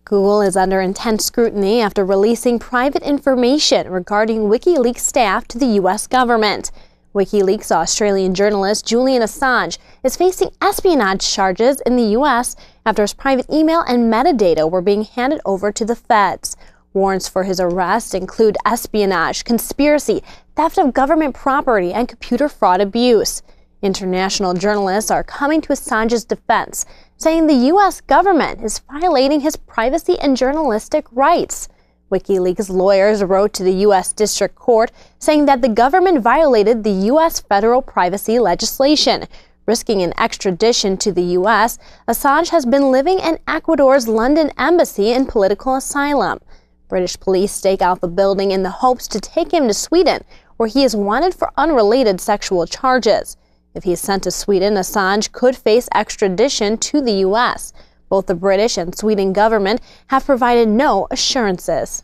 Google is under intense scrutiny after releasing private information regarding WikiLeaks staff to the U.S. government. WikiLeaks Australian journalist Julian Assange is facing espionage charges in the U.S. after his private email and metadata were being handed over to the feds. Warrants for his arrest include espionage, conspiracy, theft of government property, and computer fraud abuse. International journalists are coming to Assange's defense, saying the U.S. government is violating his privacy and journalistic rights. WikiLeaks lawyers wrote to the U.S. District Court saying that the government violated the U.S. federal privacy legislation. Risking an extradition to the U.S., Assange has been living in Ecuador's London embassy in political asylum. British police stake out the building in the hopes to take him to Sweden, where he is wanted for unrelated sexual charges. If he is sent to Sweden, Assange could face extradition to the U.S. Both the British and Sweden government have provided no assurances.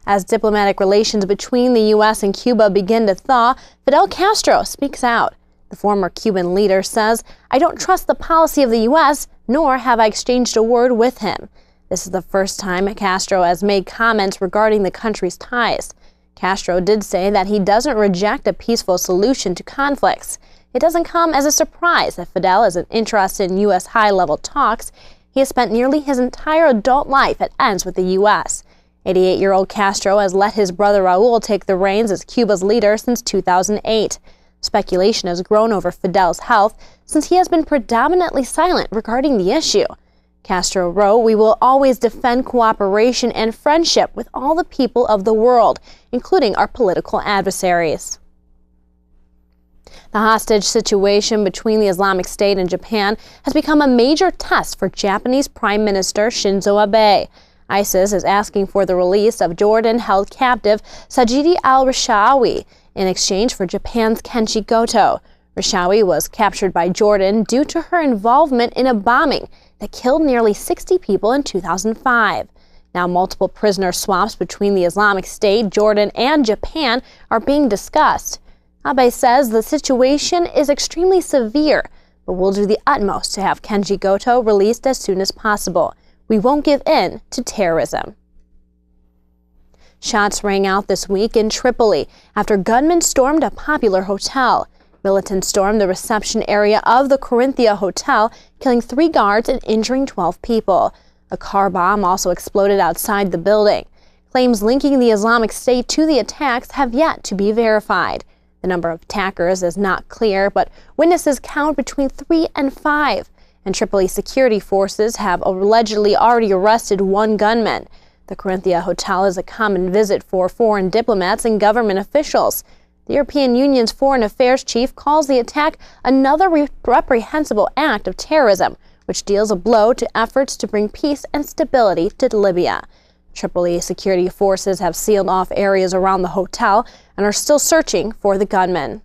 As diplomatic relations between the U.S. and Cuba begin to thaw, Fidel Castro speaks out. The former Cuban leader says, "I don't trust the policy of the U.S., nor have I exchanged a word with him." This is the first time Castro has made comments regarding the country's ties. Castro did say that he doesn't reject a peaceful solution to conflicts. It doesn't come as a surprise that Fidel isn't interested in U.S. high-level talks. He has spent nearly his entire adult life at ends with the U.S. 88-year-old Castro has let his brother Raul take the reins as Cuba's leader since 2008. Speculation has grown over Fidel's health since he has been predominantly silent regarding the issue. Castro wrote, "We will always defend cooperation and friendship with all the people of the world, including our political adversaries." The hostage situation between the Islamic State and Japan has become a major test for Japanese Prime Minister Shinzo Abe. ISIS is asking for the release of Jordan-held captive Sajidi al-Rishawi in exchange for Japan's Kenji Goto. Rishawi was captured by Jordan due to her involvement in a bombing that killed nearly 60 people in 2005. Now, multiple prisoner swaps between the Islamic State, Jordan, and Japan are being discussed. Abe says the situation is extremely severe, but will do the utmost to have Kenji Goto released as soon as possible. We won't give in to terrorism. Shots rang out this week in Tripoli after gunmen stormed a popular hotel. Militants stormed the reception area of the Corinthia Hotel, killing 3 guards and injuring 12 people. A car bomb also exploded outside the building. Claims linking the Islamic State to the attacks have yet to be verified. The number of attackers is not clear, but witnesses count between 3 and 5. And Tripoli security forces have allegedly already arrested 1 gunman. The Corinthia Hotel is a common visit for foreign diplomats and government officials. The European Union's Foreign Affairs chief calls the attack another reprehensible act of terrorism, which deals a blow to efforts to bring peace and stability to Libya. Tripoli security forces have sealed off areas around the hotel and are still searching for the gunman.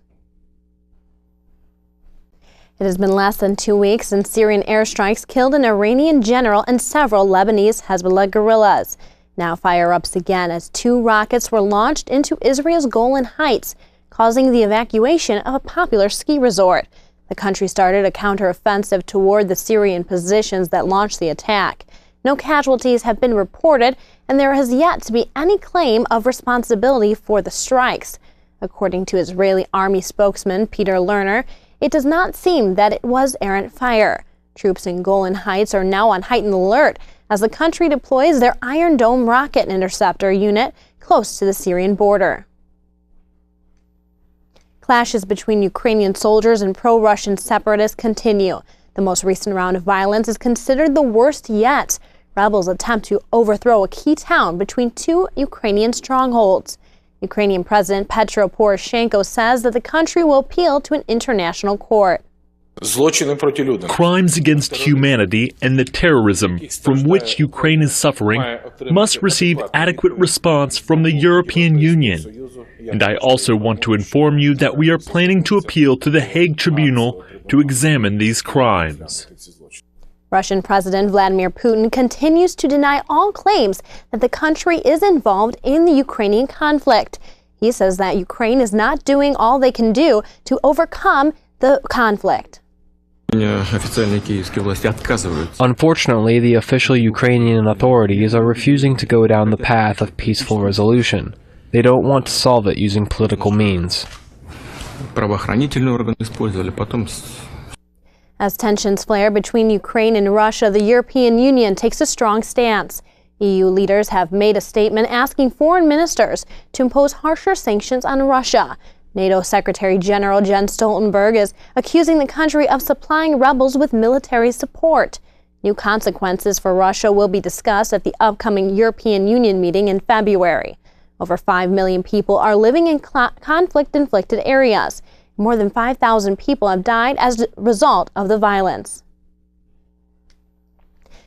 It has been less than 2 weeks since Syrian airstrikes killed an Iranian general and several Lebanese Hezbollah guerrillas. Now fire-ups again as 2 rockets were launched into Israel's Golan Heights, causing the evacuation of a popular ski resort. The country started a counteroffensive toward the Syrian positions that launched the attack. No casualties have been reported, and there has yet to be any claim of responsibility for the strikes. According to Israeli army spokesman Peter Lerner, it does not seem that it was errant fire. Troops in Golan Heights are now on heightened alert as the country deploys their Iron Dome rocket interceptor unit close to the Syrian border. Clashes between Ukrainian soldiers and pro-Russian separatists continue. The most recent round of violence is considered the worst yet. Rebels attempt to overthrow a key town between 2 Ukrainian strongholds. Ukrainian President Petro Poroshenko says that the country will appeal to an international court. Crimes against humanity and the terrorism from which Ukraine is suffering must receive adequate response from the European Union. And I also want to inform you that we are planning to appeal to the Hague Tribunal to examine these crimes. Russian President Vladimir Putin continues to deny all claims that the country is involved in the Ukrainian conflict. He says that Ukraine is not doing all they can do to overcome the conflict. Unfortunately, the official Ukrainian authorities are refusing to go down the path of peaceful resolution. They don't want to solve it using political means. As tensions flare between Ukraine and Russia, the European Union takes a strong stance. EU leaders have made a statement asking foreign ministers to impose harsher sanctions on Russia. NATO Secretary General Jens Stoltenberg is accusing the country of supplying rebels with military support. New consequences for Russia will be discussed at the upcoming European Union meeting in February. Over 5 million people are living in conflict-inflicted areas. More than 5,000 people have died as a result of the violence.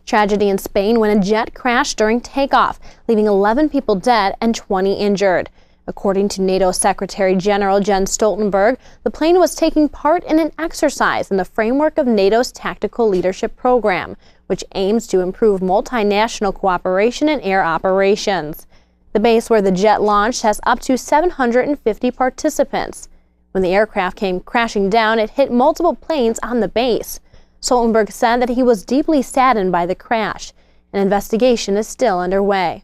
Tragedy in Spain when a jet crashed during takeoff, leaving 11 people dead and 20 injured. According to NATO Secretary General Jens Stoltenberg, the plane was taking part in an exercise in the framework of NATO's Tactical Leadership Program, which aims to improve multinational cooperation in air operations. The base where the jet launched has up to 750 participants. When the aircraft came crashing down, it hit multiple planes on the base. Stoltenberg said that he was deeply saddened by the crash. An investigation is still underway.